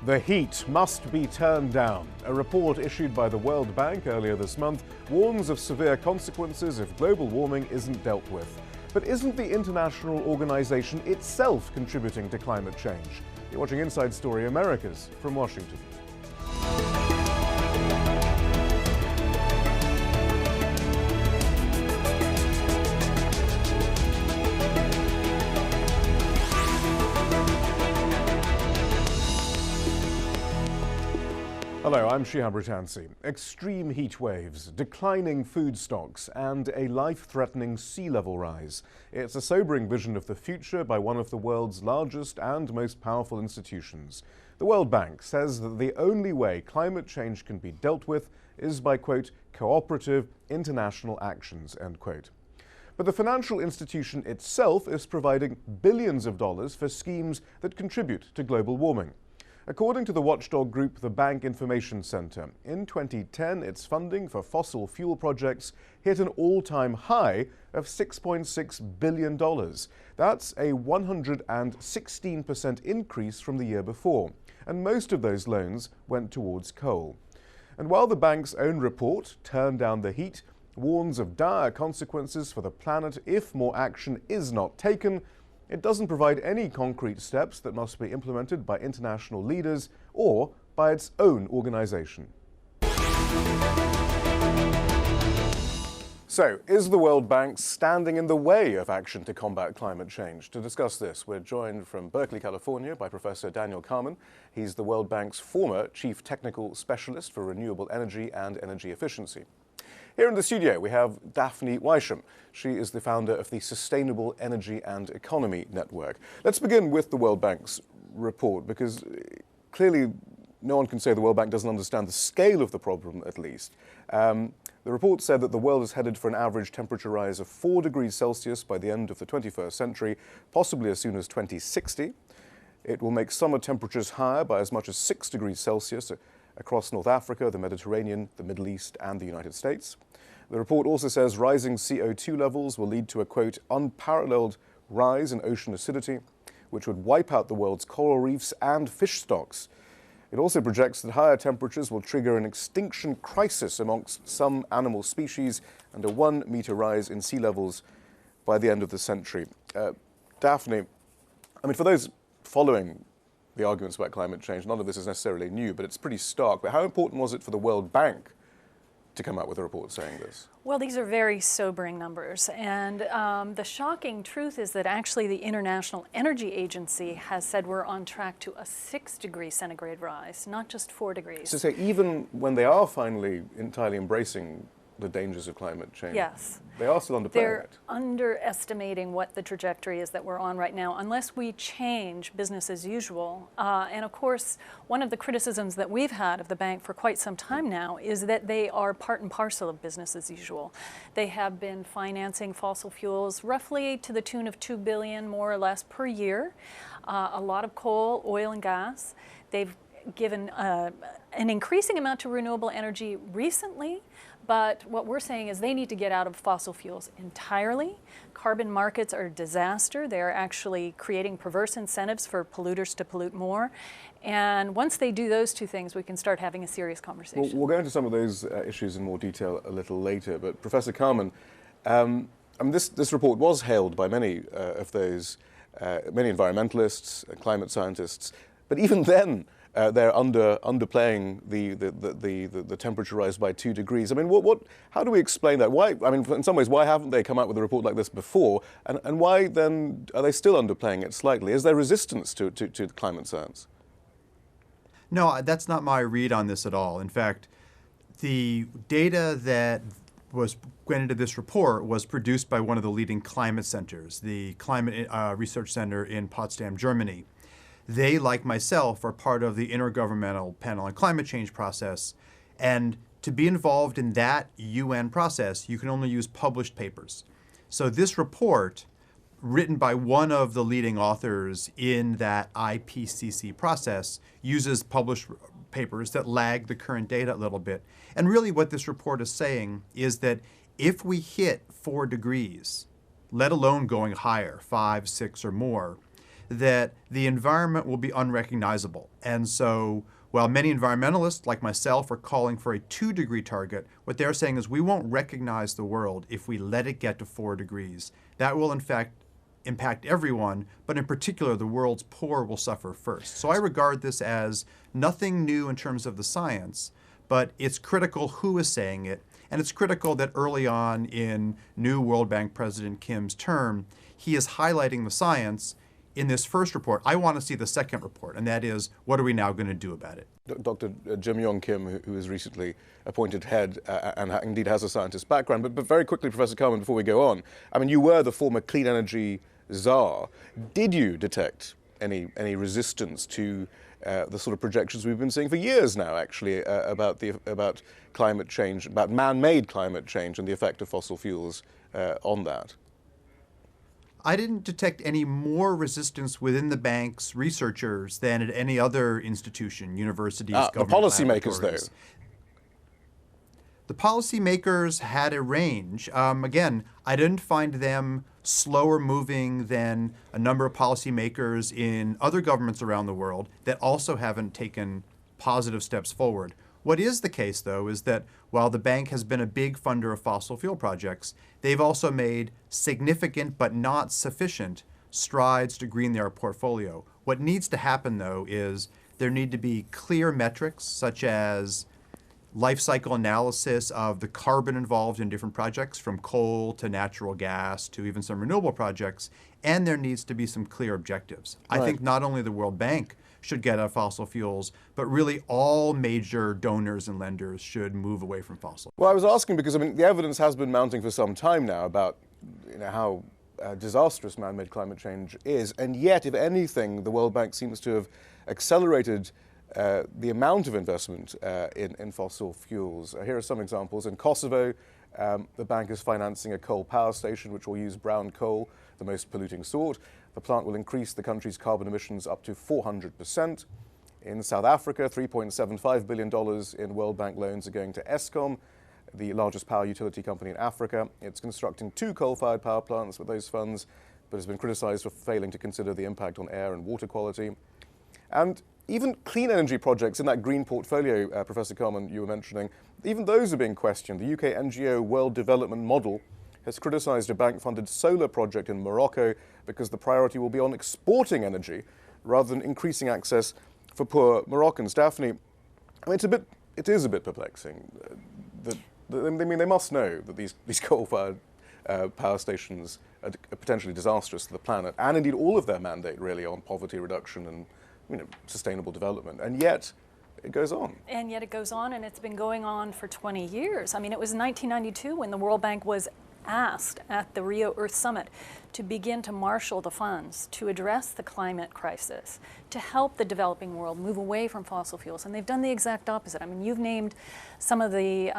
The heat must be turned down. A report issued by the World Bank earlier this month warns of severe consequences if global warming isn't dealt with. But isn't the international organization itself contributing to climate change? You're watching Inside Story Americas from Washington. Hello, I'm Shihab Ratansi. Extreme heat waves, declining food stocks, and a life-threatening sea level rise. It's a sobering vision of the future by one of the world's largest and most powerful institutions. The World Bank says that the only way climate change can be dealt with is by, quote, cooperative international actions, end quote. But the financial institution itself is providing billions of dollars for schemes that contribute to global warming. According to the watchdog group the Bank Information Center, in 2010 its funding for fossil fuel projects hit an all-time high of $6.6 billion. That's a 116% increase from the year before, and most of those loans went towards coal. And while the bank's own report, Turn Down the Heat, warns of dire consequences for the planet if more action is not taken, it doesn't provide any concrete steps that must be implemented by international leaders or by its own organization. So, is the World Bank standing in the way of action to combat climate change? To discuss this, we're joined from Berkeley, California by Professor Daniel Carman. He's the World Bank's former Chief Technical Specialist for Renewable Energy and Energy Efficiency. Here in the studio, we have Daphne Weisham. She is the founder of the Sustainable Energy and Economy Network. Let's begin with the World Bank's report, because clearly no one can say the World Bank doesn't understand the scale of the problem, at least. The report said that the world is headed for an average temperature rise of 4 degrees Celsius by the end of the 21st century, possibly as soon as 2060. It will make summer temperatures higher by as much as 6 degrees Celsius across North Africa, the Mediterranean, the Middle East, and the United States. The report also says rising CO2 levels will lead to a, quote, unparalleled rise in ocean acidity, which would wipe out the world's coral reefs and fish stocks. It also projects that higher temperatures will trigger an extinction crisis amongst some animal species and a 1 meter rise in sea levels by the end of the century. Daphne, I mean, for those following the arguments about climate change, none of this is necessarily new, but it's pretty stark. But how important was it for the World Bank to come out with a report saying this? Well, these are very sobering numbers, and the shocking truth is that actually the International Energy Agency has said we're on track to a 6 degree centigrade rise, not just 4 degrees. So say even when they are finally entirely embracing the dangers of climate change, yes, they are still underplaying they're it. underestimating what the trajectory is that we're on right now, unless we change business as usual. And of course, one of the criticisms that we've had of the bank for quite some time now is that they are part and parcel of business as usual. They have been financing fossil fuels roughly to the tune of $2 billion more or less per year. A lot of coal, oil, and gas. They've given an increasing amount to renewable energy recently. But what we're saying is they need to get out of fossil fuels entirely. Carbon markets are a disaster. They're actually creating perverse incentives for polluters to pollute more. And once they do those two things, we can start having a serious conversation. Well, we'll go into some of those issues in more detail a little later. But Professor Carman, this report was hailed by many of those, many environmentalists and climate scientists. But even then, they're underplaying the temperature rise by 2 degrees. I mean, how do we explain that? Why? I mean, in some ways, why haven't they come out with a report like this before? And why then are they still underplaying it slightly? Is there resistance to climate science? No, that's not my read on this at all. In fact, the data that went into this report was produced by one of the leading climate centers, the Climate Research Center in Potsdam, Germany. They, like myself, are part of the Intergovernmental Panel on Climate Change process. And to be involved in that UN process, you can only use published papers. So this report, written by one of the leading authors in that IPCC process, uses published papers that lag the current data a little bit. And really what this report is saying is that if we hit 4 degrees, let alone going higher, 5, 6, or more, that the environment will be unrecognizable. And so while many environmentalists like myself are calling for a 2-degree target, what they're saying is we won't recognize the world if we let it get to 4 degrees. That will in fact impact everyone, but in particular the world's poor will suffer first. So I regard this as nothing new in terms of the science, but it's critical who is saying it. And it's critical that early on in new World Bank President Kim's term, he is highlighting the science in this first report. I want to see the second report, and that is, what are we now going to do about it? Dr. Jim Yong Kim, who was recently appointed head and indeed has a scientist background, but very quickly, Professor Carman, before we go on, I mean, you were the former clean energy czar. Did you detect any resistance to the sort of projections we've been seeing for years now, actually, about climate change, about man-made climate change and the effect of fossil fuels on that? I didn't detect any more resistance within the bank's researchers than at any other institution, universities, government the policymakers, laboratories. though. The policymakers had a range. Again, I didn't find them slower moving than a number of policymakers in other governments around the world that also haven't taken positive steps forward. What is the case, though, is that while the bank has been a big funder of fossil fuel projects, they've also made significant but not sufficient strides to green their portfolio. What needs to happen, though, is there need to be clear metrics such as life cycle analysis of the carbon involved in different projects, from coal to natural gas to even some renewable projects, and there needs to be some clear objectives. Right. I think not only the World Bank should get out of fossil fuels, but really all major donors and lenders should move away from fossil. Well, I was asking because, I mean, the evidence has been mounting for some time now about how disastrous man-made climate change is, and yet, if anything, the World Bank seems to have accelerated the amount of investment in fossil fuels. Here are some examples. In Kosovo, the bank is financing a coal power station which will use brown coal, the most polluting sort. The plant will increase the country's carbon emissions up to 400%. In South Africa, $3.75 billion in World Bank loans are going to Eskom, the largest power utility company in Africa. It's constructing 2 coal-fired power plants with those funds, but has been criticized for failing to consider the impact on air and water quality. And even clean energy projects in that green portfolio, Professor Carman, you were mentioning, even those are being questioned. The UK NGO World Development Model has criticized a bank-funded solar project in Morocco because the priority will be on exporting energy rather than increasing access for poor Moroccans. Daphne, I mean, it is a bit perplexing. I mean, they must know that these coal-fired power stations are potentially disastrous to the planet, and indeed all of their mandate really on poverty reduction and sustainable development, and yet it goes on. And yet it goes on, and it's been going on for 20 years. I mean, it was 1992 when the World Bank was asked at the Rio Earth Summit to begin to marshal the funds to address the climate crisis, to help the developing world move away from fossil fuels. And they've done the exact opposite. I mean, you've named some of the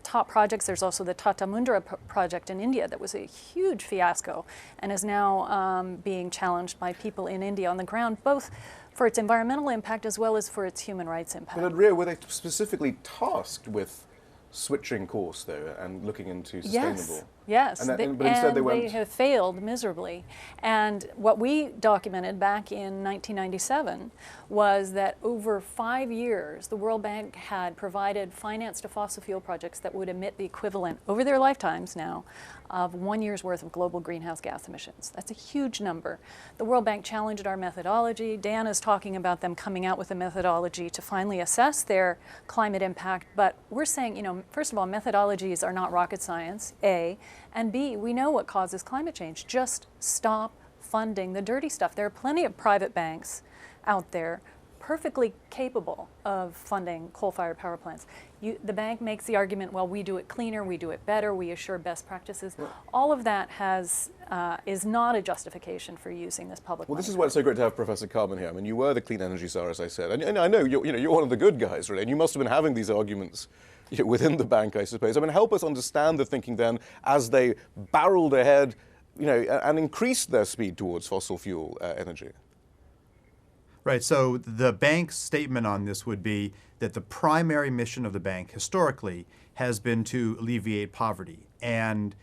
top projects. There's also the Tata Mundra project in India that was a huge fiasco and is now being challenged by people in India on the ground, both for its environmental impact as well as for its human rights impact. But at Rio, were they specifically tasked with switching course, though, and looking into sustainable? Yes, but instead they have failed miserably. And what we documented back in 1997 was that over 5 years, the World Bank had provided finance to fossil fuel projects that would emit the equivalent, over their lifetimes now, of 1 year's worth of global greenhouse gas emissions. That's a huge number. The World Bank challenged our methodology. Dan is talking about them coming out with a methodology to finally assess their climate impact. But we're saying, first of all, methodologies are not rocket science, A. And B, we know what causes climate change. Just stop funding the dirty stuff. There are plenty of private banks out there perfectly capable of funding coal-fired power plants. The bank makes the argument, well, we do it cleaner, we do it better, we assure best practices. Right. All of that is not a justification for using this public money. Well, this is why it's so great to have Professor Carman here. I mean, you were the clean energy czar, as I said, and I know you're one of the good guys, really, and you must have been having these arguments within the bank, I suppose. I mean, help us understand the thinking then as they barreled ahead, and increased their speed towards fossil fuel energy. Right, so the bank's statement on this would be that the primary mission of the bank historically has been to alleviate poverty. And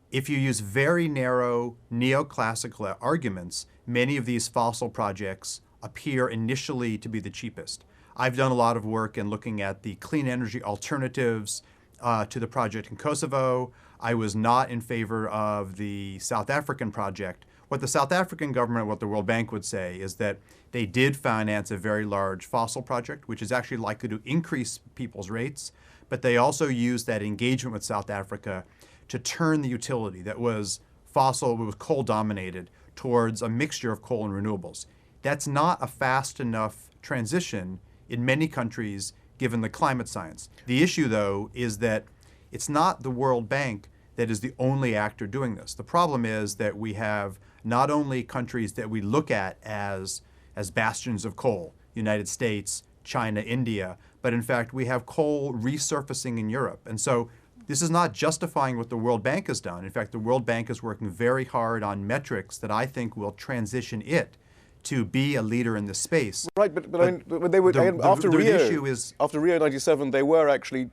if you use very narrow neoclassical arguments, many of these fossil projects appear initially to be the cheapest. I've done a lot of work in looking at the clean energy alternatives to the project in Kosovo. I was not in favor of the South African project. What the South African government, what the World Bank would say, is that they did finance a very large fossil project, which is actually likely to increase people's rates, but they also used that engagement with South Africa to turn the utility that was fossil, it was coal dominated, towards a mixture of coal and renewables. That's not a fast enough transition in many countries given the climate science. The issue, though, is that it's not the World Bank that is the only actor doing this. The problem is that we have not only countries that we look at as bastions of coal, United States, China, India, but in fact we have coal resurfacing in Europe. And so this is not justifying what the World Bank has done. In fact, the World Bank is working very hard on metrics that I think will transition it to be a leader in this space. Right, but I mean, they were after Rio '97, they were actually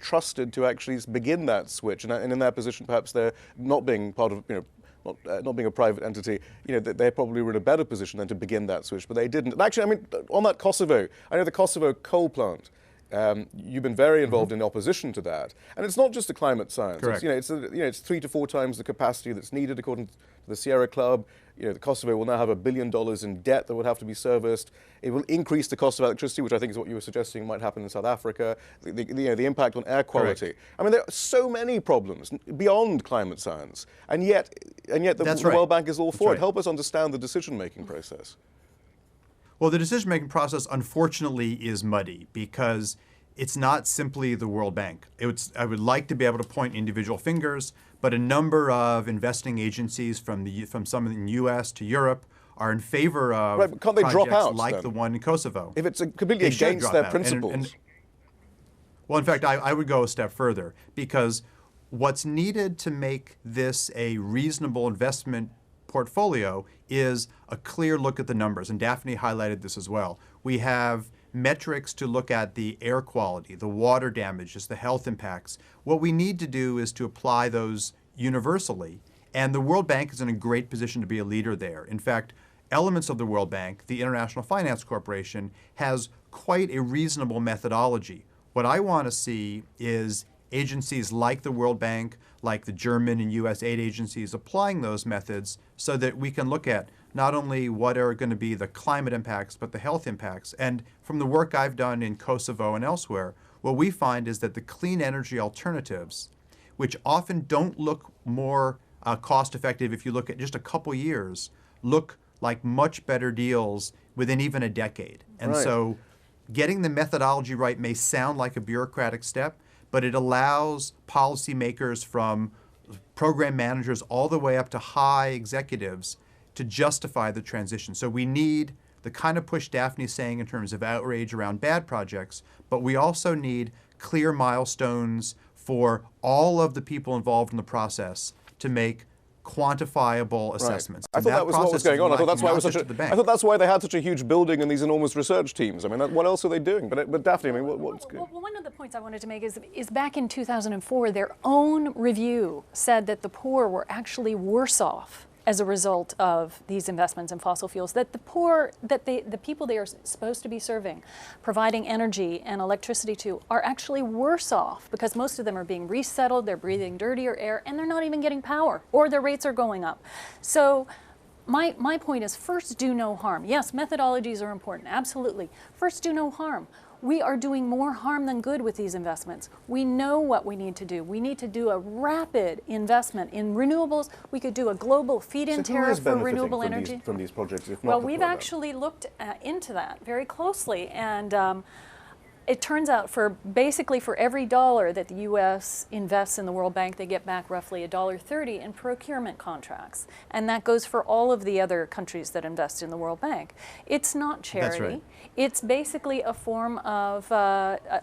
trusted to actually begin that switch, and in their position, perhaps they're not being part of not being a private entity, they probably were in a better position than to begin that switch, but they didn't. And actually, I mean, on that Kosovo, I know the Kosovo coal plant. You've been very involved in opposition to that, and it's not just the climate science. Correct. It's 3 to 4 times the capacity that's needed according to the Sierra Club. The Kosovo will now have $1 billion in debt that would have to be serviced. It will increase the cost of electricity, which I think is what you were suggesting might happen in South Africa. The impact on air quality. Correct. I mean, there are so many problems beyond climate science, and yet the right. World Bank is all for That's it. Help us understand the decision-making process. Well, the decision-making process, unfortunately, is muddy because it's not simply the World Bank. I would like to be able to point individual fingers, but a number of investing agencies from some in the U.S. to Europe are in favor of right, but can't they projects drop out, like then? the one in Kosovo. If it's completely against their principles. Well, in fact, I would go a step further because what's needed to make this a reasonable investment portfolio is a clear look at the numbers, and Daphne highlighted this as well. We have metrics to look at the air quality, the water damages, the health impacts. What we need to do is to apply those universally, and the World Bank is in a great position to be a leader there. In fact, elements of the World Bank, the International Finance Corporation, has quite a reasonable methodology. What I want to see is agencies like the World Bank, like the German and US aid agencies, applying those methods so that we can look at not only what are going to be the climate impacts, but the health impacts. And from the work I've done in Kosovo and elsewhere, what we find is that the clean energy alternatives, which often don't look more cost effective if you look at just a couple years, look like much better deals within even a decade. And right. So getting the methodology right may sound like a bureaucratic step, but it allows policymakers from program managers all the way up to high executives to justify the transition. So we need the kind of push Daphne's saying in terms of outrage around bad projects, but we also need clear milestones for all of the people involved in the process to make quantifiable assessments. Right. I thought that was what was going on. I thought that's why it was I thought that's why they had such a huge building and these enormous research teams. I mean, what else are they doing? But Daphne, I mean, what's good? Well, one of the points I wanted to make is back in 2004, their own review said that the poor were actually worse off as a result of these investments in fossil fuels, that the poor, the people they are supposed to be serving, providing energy and electricity to, are actually worse off because most of them are being resettled, they're breathing dirtier air, and they're not even getting power, or their rates are going up. So my point is, first, do no harm. Yes, methodologies are important, absolutely. First, do no harm. We are doing more harm than good with these investments. We know what we need to do. We need to do a rapid investment in renewables. We could do a global feed-in tariff for renewable energy. From these projects, if not well, we've actually looked into that very closely, and it turns out basically for every dollar that the U.S. invests in the World Bank, they get back roughly $1.30 in procurement contracts. And that goes for all of the other countries that invest in the World Bank. It's not charity. That's right. It's basically a form of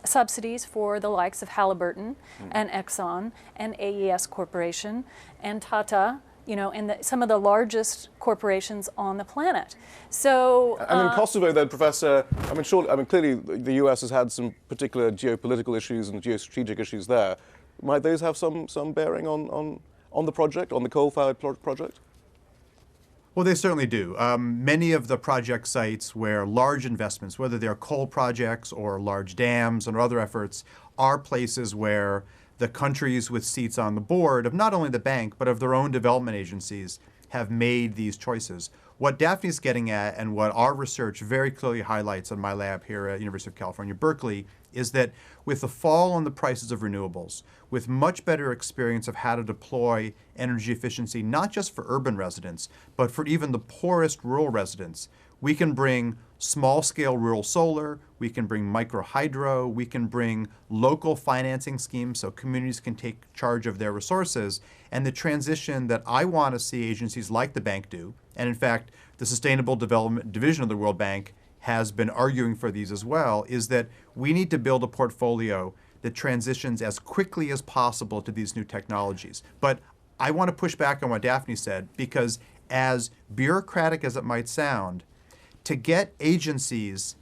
subsidies for the likes of Halliburton and Exxon and AES Corporation and Tata, and some of the largest corporations on the planet. So, and in Kosovo, then, Professor, clearly the U.S. has had some particular geopolitical issues and geostrategic issues there. Might those have some bearing on the project, on the coal-fired project? Well, they certainly do. Many of the project sites where large investments, whether they're coal projects or large dams and other efforts, are places where the countries with seats on the board of not only the bank, but of their own development agencies have made these choices. What Daphne's getting at, and what our research very clearly highlights in my lab here at University of California, Berkeley, is that with the fall on the prices of renewables, with much better experience of how to deploy energy efficiency, not just for urban residents, but for even the poorest rural residents, we can bring small-scale rural solar, we can bring microhydro, we can bring local financing schemes so communities can take charge of their resources. And the transition that I want to see agencies like the bank do, and in fact, the Sustainable Development Division of the World Bank has been arguing for these as well, is that we need to build a portfolio that transitions as quickly as possible to these new technologies. But I want to push back on what Daphne said, because as bureaucratic as it might sound, to get agencies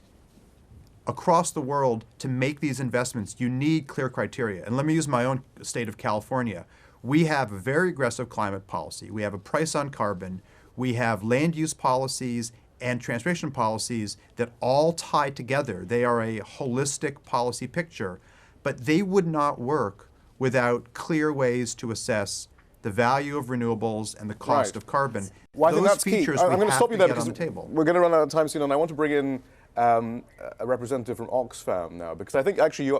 across the world to make these investments, you need clear criteria. And let me use my own state of California. We have a very aggressive climate policy. We have a price on carbon. We have land use policies and transportation policies that all tie together. They are a holistic policy picture, but they would not work without clear ways to assess the value of renewables and the cost of carbon. Well, I think Those that's key. features I'm we going to have stop you to there get on because the table. we're going to run out of time soon, and I want to bring in a representative from Oxfam now, because I think actually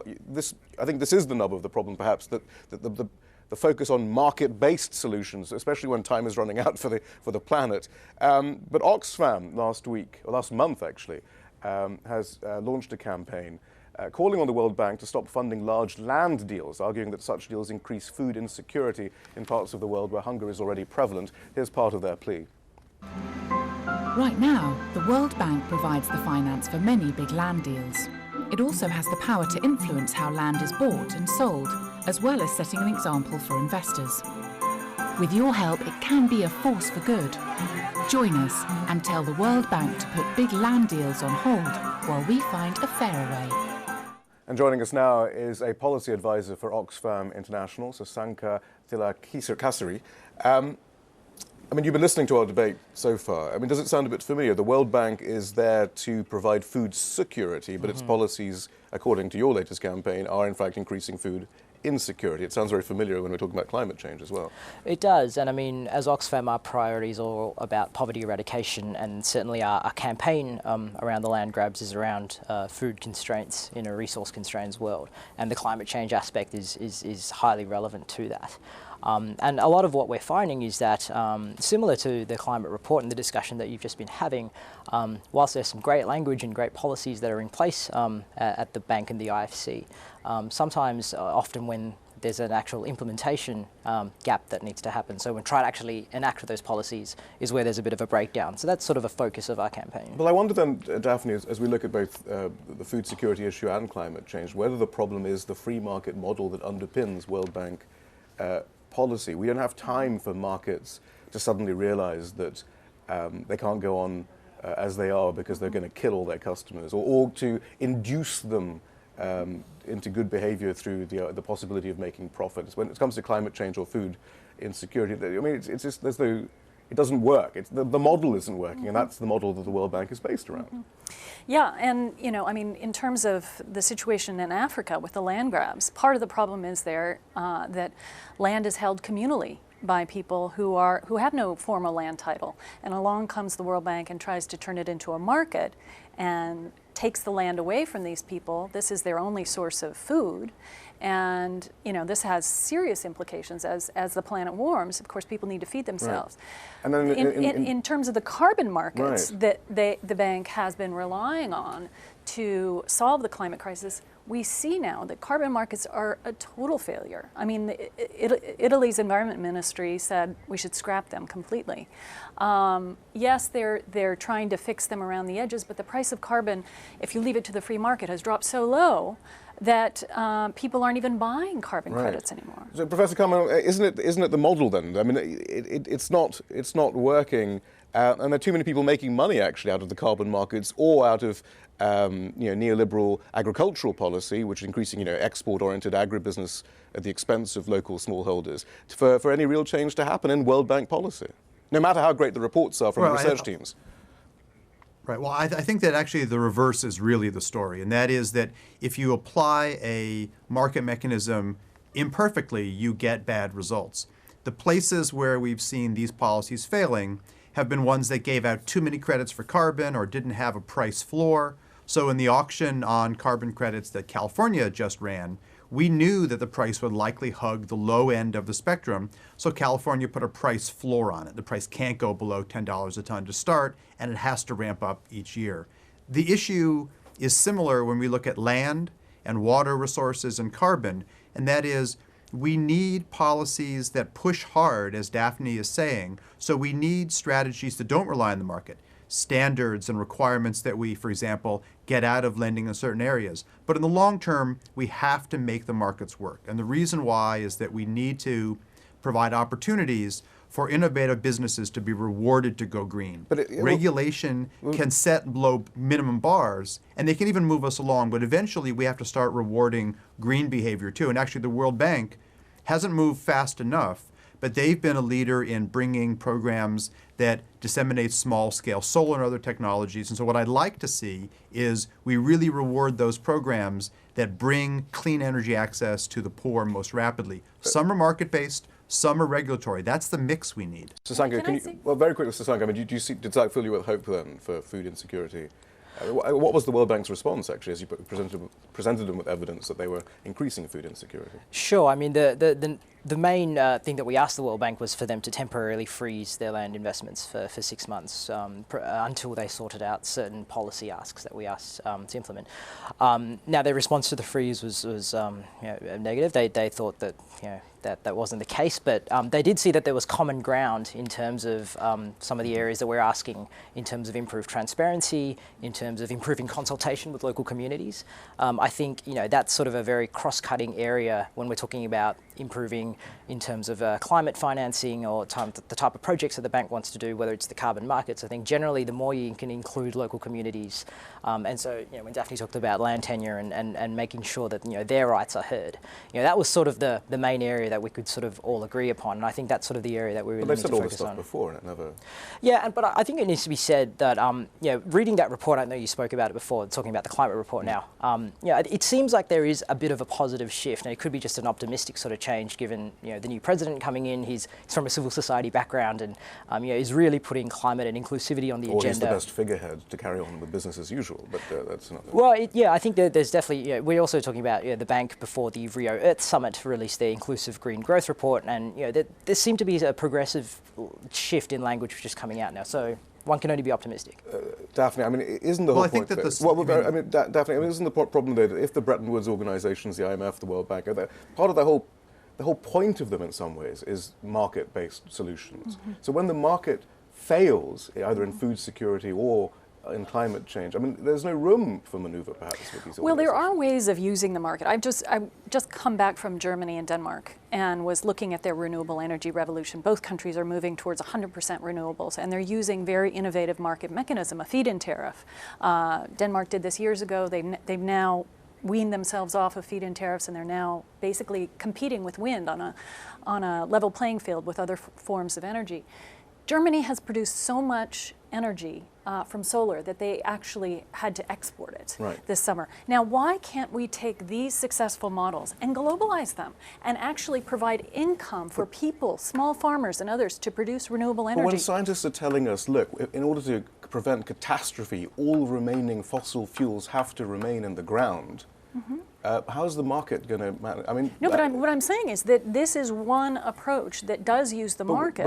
I think this is the nub of the problem, perhaps, that the focus on market-based solutions, especially when time is running out for the planet. But Oxfam last month actually, has launched a campaign calling on the World Bank to stop funding large land deals, arguing that such deals increase food insecurity in parts of the world where hunger is already prevalent. Here's part of their plea. Right now, the World Bank provides the finance for many big land deals. It also has the power to influence how land is bought and sold, as well as setting an example for investors. With your help, it can be a force for good. Join us and tell the World Bank to put big land deals on hold while we find a fairer way. And joining us now is a policy advisor for Oxfam International, Sasanka Tilakasari. I mean, you've been listening to our debate so far. I mean, does it sound a bit familiar? The World Bank is there to provide food security, but its policies, according to your latest campaign, are in fact increasing food insecurity. It sounds very familiar when we're talking about climate change as well. It does, and I mean, as Oxfam, our priorities are all about poverty eradication, and certainly our campaign around the land grabs is around food constraints in a resource-constrained world, and the climate change aspect is highly relevant to that. And a lot of what we're finding is that, similar to the climate report and the discussion that you've just been having, whilst there's some great language and great policies that are in place at the bank and the IFC, sometimes, often when there's an actual implementation gap that needs to happen. So when trying to actually enact those policies is where there's a bit of a breakdown. So that's sort of a focus of our campaign. Well, I wonder then, Daphne, as we look at both the food security issue and climate change, whether the problem is the free market model that underpins World Bank policy. We don't have time for markets to suddenly realize that they can't go on as they are because they're going to kill all their customers, or to induce them into good behavior through the possibility of making profits. When it comes to climate change or food insecurity, I mean, it's just there's no, it doesn't work. The model isn't working, and that's the model that the World Bank is based around. Yeah, and I mean, in terms of the situation in Africa with the land grabs, part of the problem is there that land is held communally by people who have no formal land title, and along comes the World Bank and tries to turn it into a market and takes the land away from these people. This is their only source of food, and this has serious implications as the planet warms. Of course, people need to feed themselves. Right. And then in terms of the carbon markets right. that the bank has been relying on to solve the climate crisis, we see now that carbon markets are a total failure. I mean, Italy's environment ministry said we should scrap them completely. Yes, they're trying to fix them around the edges, but the price of carbon, if you leave it to the free market, has dropped so low that people aren't even buying carbon credits anymore. So, Professor Carmen, isn't it the model then? I mean, it's not working, and there are too many people making money actually out of the carbon markets or out of neoliberal agricultural policy, which is increasing export-oriented agribusiness at the expense of local smallholders, for any real change to happen in World Bank policy. no matter how great the reports are from the research teams. Right. Well, I think that actually the reverse is really the story, and that is that if you apply a market mechanism imperfectly, you get bad results. The places where we've seen these policies failing have been ones that gave out too many credits for carbon or didn't have a price floor. So in the auction on carbon credits that California just ran, we knew that the price would likely hug the low end of the spectrum, so California put a price floor on it. The price can't go below $10 a ton to start, and it has to ramp up each year. The issue is similar when we look at land and water resources and carbon, and that is we need policies that push hard, as Daphne is saying, so we need strategies that don't rely on the market. Standards and requirements that we, for example, get out of lending in certain areas. But in the long term, we have to make the markets work. And the reason why is that we need to provide opportunities for innovative businesses to be rewarded to go green. But regulation can set low minimum bars, and they can even move us along, but eventually we have to start rewarding green behavior too. And actually the World Bank hasn't moved fast enough, but they've been a leader in bringing programs that disseminate small-scale solar and other technologies. And so what I'd like to see is we really reward those programs that bring clean energy access to the poor most rapidly. Some are market-based, some are regulatory. That's the mix we need. Sasanka, well, very quickly, Sasanka, I mean, did that fill you with hope then for food insecurity? What was the World Bank's response, actually, as you presented them with evidence that they were increasing food insecurity? Sure. I mean, the main thing that we asked the World Bank was for them to temporarily freeze their land investments for 6 months until they sorted out certain policy asks that we asked to implement. Now, their response to the freeze was negative. They thought that that wasn't the case, but they did see that there was common ground in terms of some of the areas that we're asking in terms of improved transparency, in terms of improving consultation with local communities. I think that's sort of a very cross-cutting area when we're talking about improving in terms of climate financing or the type of projects that the bank wants to do, whether it's the carbon markets. I think generally the more you can include local communities, and so when Daphne talked about land tenure and making sure that their rights are heard, that was sort of the main area that we could sort of all agree upon, and I think that's sort of the area that we really need to focus on. They've said all this stuff before, and it never. Yeah, but I think it needs to be said that reading that report, I know you spoke about it before, talking about the climate report now. It seems like there is a bit of a positive shift, and it could be just an optimistic sort of change given the new president coming in. He's from a civil society background, and is really putting climate and inclusivity on the agenda. Or he's the best figurehead to carry on with business as usual, but that's not. Well, I think that there's definitely. We're also talking about the bank before the Rio Earth Summit released their inclusive green growth report, and there seemed to be a progressive shift in language which is coming out now. So one can only be optimistic. Daphne, I mean, isn't the whole point? I think that Daphne, I mean, isn't the problem that if the Bretton Woods organizations, the IMF, the World Bank, part of the whole point of them in some ways is market-based solutions. Mm-hmm. So when the market fails, either in food security or in climate change, I mean, there's no room for maneuver, perhaps, with these organizations. Well, there are ways of using the market. I've just come back from Germany and Denmark and was looking at their renewable energy revolution. Both countries are moving towards 100% renewables, and they're using very innovative market mechanism, a feed-in tariff. Denmark did this years ago. They've now weaned themselves off of feed-in tariffs, and they're now basically competing with wind on a level playing field with other forms of energy. Germany has produced so much energy from solar that they actually had to export it this summer. Now, why can't we take these successful models and globalize them and actually provide income for people, small farmers and others, to produce renewable energy? But when scientists are telling us, look, in order to prevent catastrophe, all remaining fossil fuels have to remain in the ground, how's the market going to manage? I mean, no, but what I'm saying is that this is one approach that does use the market.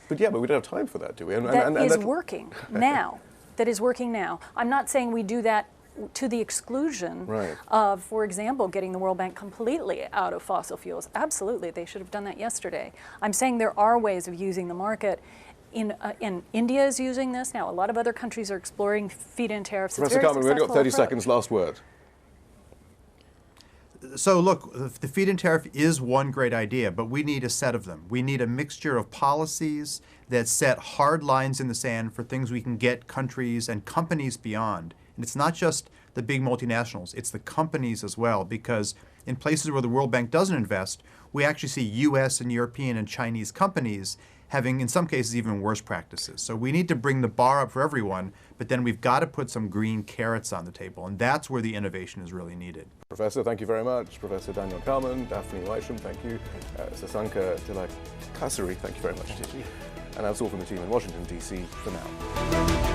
But we don't have time for that, do we? That is working now. That is working now. I'm not saying we do that to the exclusion of, for example, getting the World Bank completely out of fossil fuels. Absolutely, they should have done that yesterday. I'm saying there are ways of using the market. In India is using this now. A lot of other countries are exploring feed-in tariffs. Professor Cartman, we've only got 30 seconds. Last word. So look, the feed-in tariff is one great idea, but we need a set of them. We need a mixture of policies that set hard lines in the sand for things we can get countries and companies beyond. And it's not just the big multinationals, it's the companies as well, because in places where the World Bank doesn't invest, we actually see US and European and Chinese companies having, in some cases, even worse practices. So we need to bring the bar up for everyone, but then we've got to put some green carrots on the table, and that's where the innovation is really needed. Professor, thank you very much. Professor Daniel Carman, Daphne Weisham, thank you. Sasanka Tilakasuri, thank you very much. Thank you. And that's all from the team in Washington, D.C. for now.